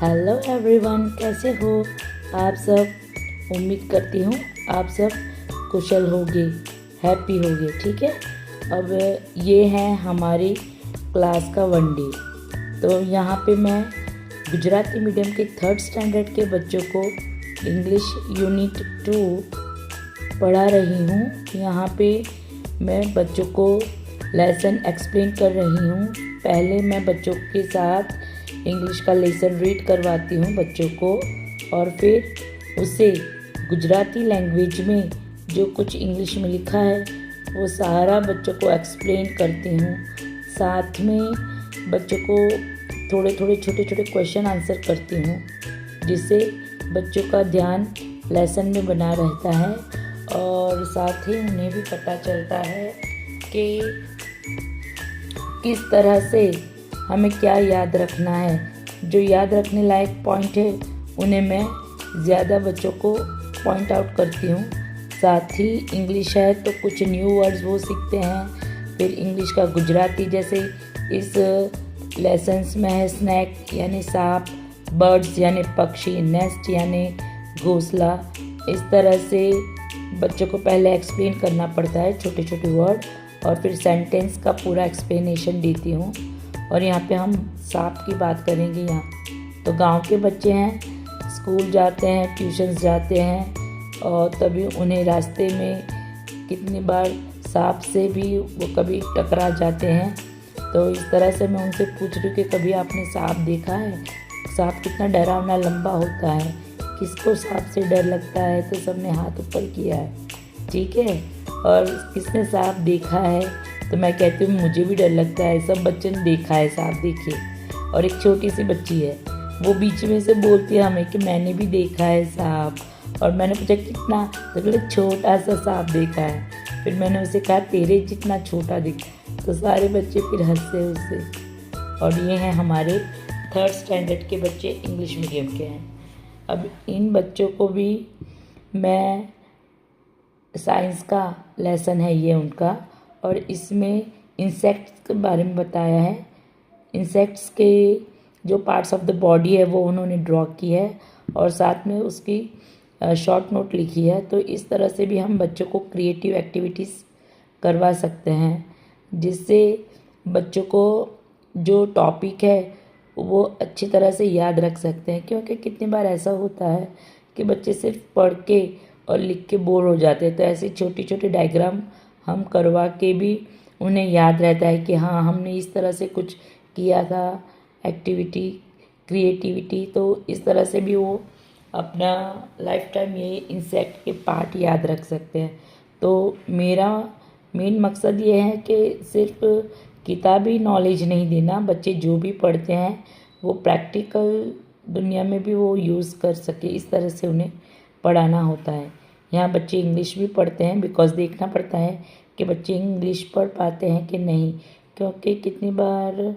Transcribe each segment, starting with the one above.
Hello everyone, कैसे हो आप सब। उम्मीद करती हूँ आप सब कुशल होगे, हैप्पी होगे। ठीक है, अब ये है हमारी क्लास का वन डे। तो यहाँ पे मैं गुजराती मीडियम के 3rd स्टैंडर्ड के बच्चों को इंग्लिश यूनिट 2 पढ़ा रही हूँ। यहाँ पे मैं बच्चों को लेसन एक्सप्लेन कर रही हूँ। पहले मैं बच्चों के साथ इंग्लिश का लेसन रीड करवाती हूँ बच्चों को, और फिर उसे गुजराती लैंग्वेज में जो कुछ इंग्लिश में लिखा है वो सारा बच्चों को एक्सप्लेन करती हूँ। साथ में बच्चों को थोड़े थोड़े छोटे छोटे क्वेश्चन आंसर करती हूँ, जिससे बच्चों का ध्यान लेसन में बना रहता है और साथ ही उन्हें भी पता चलता है कि किस तरह से हमें क्या याद रखना है। जो याद रखने लायक पॉइंट है उन्हें मैं ज़्यादा बच्चों को पॉइंट आउट करती हूँ। साथ ही इंग्लिश है तो कुछ न्यू वर्ड्स वो सीखते हैं। फिर इंग्लिश का गुजराती, जैसे इस लेसन्स में है स्नैक यानी सांप, बर्ड्स यानी पक्षी, नेस्ट यानी घोंसला। इस तरह से बच्चों को पहले एक्सप्लेन करना पड़ता है छोटे छोटे वर्ड, और फिर सेंटेंस का पूरा एक्सप्लेनेशन देती हूँ। और यहाँ पे हम सांप की बात करेंगे। यहाँ तो गांव के बच्चे हैं, स्कूल जाते हैं, ट्यूशन्स जाते हैं, और तभी उन्हें रास्ते में कितनी बार सांप से भी वो कभी टकरा जाते हैं। तो इस तरह से मैं उनसे पूछ रही हूँ कि कभी आपने सांप देखा है? सांप कितना डरावना लंबा होता है, किसको सांप से डर लगता है? तो सबने हाथ ऊपर किया है। ठीक है, और किसने सांप देखा है? तो मैं कहती हूँ मुझे भी डर लगता है। सब बच्चों ने देखा है सांप, देखिए। और एक छोटी सी बच्ची है, वो बीच में से बोलती है हमें कि मैंने भी देखा है सांप। और मैंने पूछा कितना? तो बोले छोटा सा सांप देखा है। फिर मैंने उसे कहा तेरे जितना छोटा दिखा। तो सारे बच्चे फिर हंसे उससे। और ये हैं हमारे 3rd स्टैंडर्ड के बच्चे, इंग्लिश मीडियम के हैं। अब इन बच्चों को भी मैं साइंस का लेसन है ये उनका, और इसमें इंसेक्ट्स के बारे में बताया है। इंसेक्ट्स के जो पार्ट्स ऑफ द बॉडी है वो उन्होंने ड्रॉ की है, और साथ में उसकी शॉर्ट नोट लिखी है। तो इस तरह से भी हम बच्चों को क्रिएटिव एक्टिविटीज़ करवा सकते हैं, जिससे बच्चों को जो टॉपिक है वो अच्छी तरह से याद रख सकते हैं। क्योंकि कितनी बार ऐसा होता है कि बच्चे सिर्फ पढ़ के और लिख के बोर हो जाते हैं। तो ऐसे छोटी छोटी डायग्राम हम करवा के भी उन्हें याद रहता है कि हाँ हमने इस तरह से कुछ किया था, एक्टिविटी, क्रिएटिविटी। तो इस तरह से भी वो अपना लाइफ टाइम ये इंसेक्ट के पार्ट याद रख सकते हैं। तो मेरा मेन मकसद ये है कि सिर्फ किताबी नॉलेज नहीं देना, बच्चे जो भी पढ़ते हैं वो प्रैक्टिकल दुनिया में भी वो यूज़ कर सके, इस तरह से उन्हें पढ़ाना होता है। यहाँ बच्चे इंग्लिश भी पढ़ते हैं, बिकॉज़ देखना पड़ता है कि बच्चे इंग्लिश पढ़ पाते हैं कि नहीं। क्योंकि कितनी बार,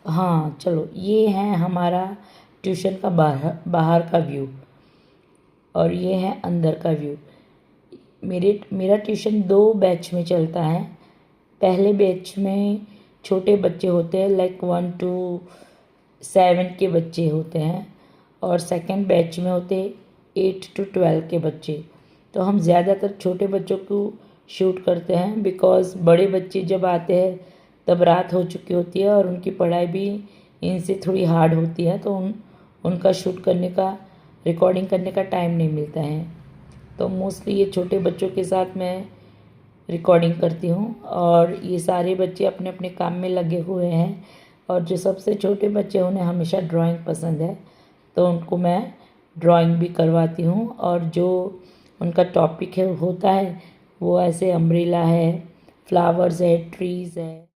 हाँ चलो, ये है हमारा ट्यूशन का बाहर का व्यू, और ये है अंदर का व्यू। मेरा ट्यूशन 2 बैच में चलता है। पहले बैच में छोटे बच्चे होते हैं, लाइक 1 to 7 के बच्चे होते हैं, और सेकंड बैच में होते 8 to 12 के बच्चे। तो हम ज़्यादातर छोटे बच्चों को शूट करते हैं, बिकॉज़ बड़े बच्चे जब आते हैं तब रात हो चुकी होती है और उनकी पढ़ाई भी इनसे थोड़ी हार्ड होती है। तो उनका शूट करने का, रिकॉर्डिंग करने का टाइम नहीं मिलता है। तो मोस्टली ये छोटे बच्चों के साथ मैं रिकॉर्डिंग करती हूँ, और ये सारे बच्चे अपने अपने काम में लगे हुए हैं। और जो सबसे छोटे बच्चे उन्हें हमेशा ड्राइंग पसंद है, तो उनको मैं ड्राइंग भी करवाती हूँ। और जो उनका टॉपिक है होता है वो ऐसे अम्ब्रेला है, फ्लावर्स है, ट्रीज़ है।